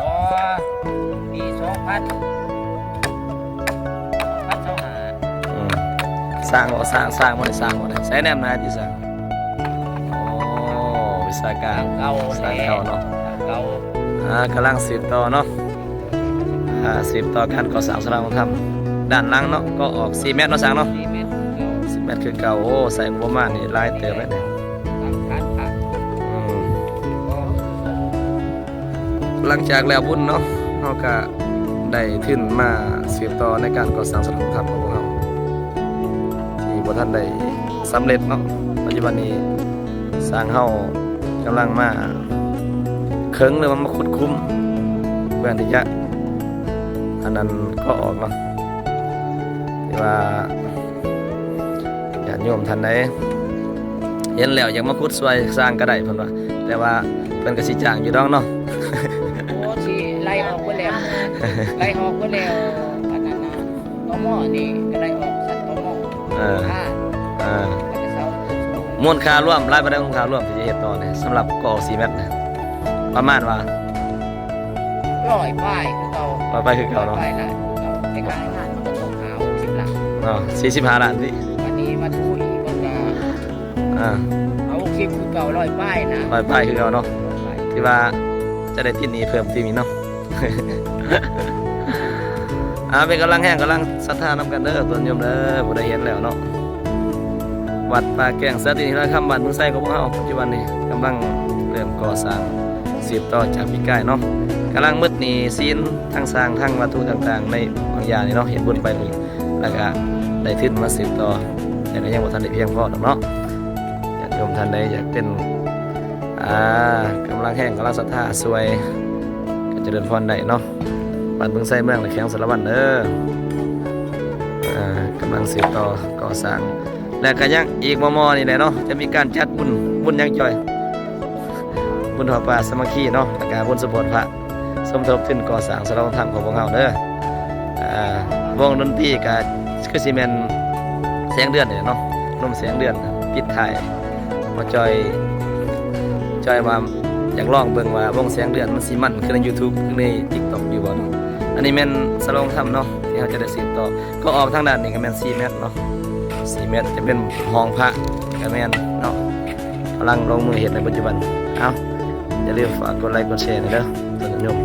ต่อปี2000 อืมสร้างบ่สร้างบ่ได้สร้างบ่ได้ใช้แนมนาที่สร้างโอ้วิศาการ เก่า สร้างเก่าเนาะ เก่าก ำลังสืบต่อเนาะสืบต่อการก่อสร้างสลาธรรมด้านหลังเนาะก็ออก4 เมตรเนาะสร้างเนาะ 4 เมตรเก่า 10 เมตรคือเก่าโอ้ใส่งบประมาณนี่หลายเติมเลยเนี่ย ตั้งฐานผัก อืมหลังจากแล้วบุญเนาะเราก็ได้ขึ้นมาสืบต่อในการก่อสร้างสลาธรรมของพวกเราที่บ่ทันได้สำเร็จเนาะปัจจุบันนี้สร้างเฮากำลังมาเคิงหรือว่ามาขุดคุ้มเพื่อที่จะอันนั้นก็ออกเนาะที่ว่าญาติโยมท่านใดเห็นแล้วอยากมาขุดช่วยสร้างก็ได้เพิ่นว่าแต่ว่าเพิ่นก็สิจ้างอยู่ดอกเนาะ โอ้สิไล่ออกไปแล้วไล่ออกไปแล้วอันนั้นนะตมนี่ก็ไล่ออกสัตว์ตม เออ ค่า อ่า ก็จะเซา มูลค่ารวมรายได้มูลค่ารวมที่จะเฮ็ดต่อเนี่ยสำหรับก่อ4 เมตรเนี่ยประมาณว่า 100 ป้ายคือเก่า ร้อยไปคือเก่าเนาะ ป้ายละคือเก่าในการงานมันก็ต้องหา60 ล้าน เนาะ45 ล้านที่ วันนี้มาทูอีกมันก็ อ่า เอา60คือเก่า100 ป้ายนะ ร้อยไปคือเก่าเนาะ 100 ป้าย ที่ว่าจะได้ที่นี้เพิ่มที่นี้เนาะ เป็นกำลังแห้งกำลังศรัทธานำกันเด้อตัวนโยมเด้อบ่ได้เห็นแล้วเนาะวัดป่าแก้งสตินิรันดร์คำบ้านเมืองไส้ของพวกเฮาปัจจุบันนี้กำลังเริ่มก่อสร้างสืบต่อจากปีกายเนาะกำลังมืดนี่ศีลทั้งสร้างทั้งวัตถุต่างๆในบางอย่างนี่เนาะเห็นบุญไปนี่แล้วก็ได้ทึ้นมาสืบต่อแต่ก็ยังบ่ทันได้เพียงพอดอกเนาะญาติโยมท่านใดอยากเป็นกำลังแห้งกำลังศรัทธาสวยก็เจริญพรได้เนาะบ้านเมืองไส้เมืองและแข้งสารวัตรเด้อกำลังสืบต่อก่อสร้างและก็ยังอีกมอนี่แหละเนาะจะมีการจัดบุญยังจ่อยบุญหอป่าสามัคคีเนาะและการบุญสมโภชพระสมทบทุนก่อสร้างสารวัตรธรรมของพวกเราเด้อวงดนตรีก็คือซีเมนแสงเดือนเนี่ยเนาะลมแสงเดือนปิดท้ายมาจอยว่าอยากลองเบิ่งว่าวงแสงเดือนมันสิมันคือใน YouTube คือใน TikTok อยู่บ่เนาะอันนี้แม่นสลองทำเนาะที่เราจะได้สืบต่อก็ออกทางด้านนี้ก็แม่น4 เมตรเนาะ4 เมตรจะเป็นห้องพระก็แม่นเนาะกำลังลงมือเฮ็ดในปัจจุบันเอาอย่าลืมฝากกดไลค์กดแชร์นะเด้อท่านผู้ชม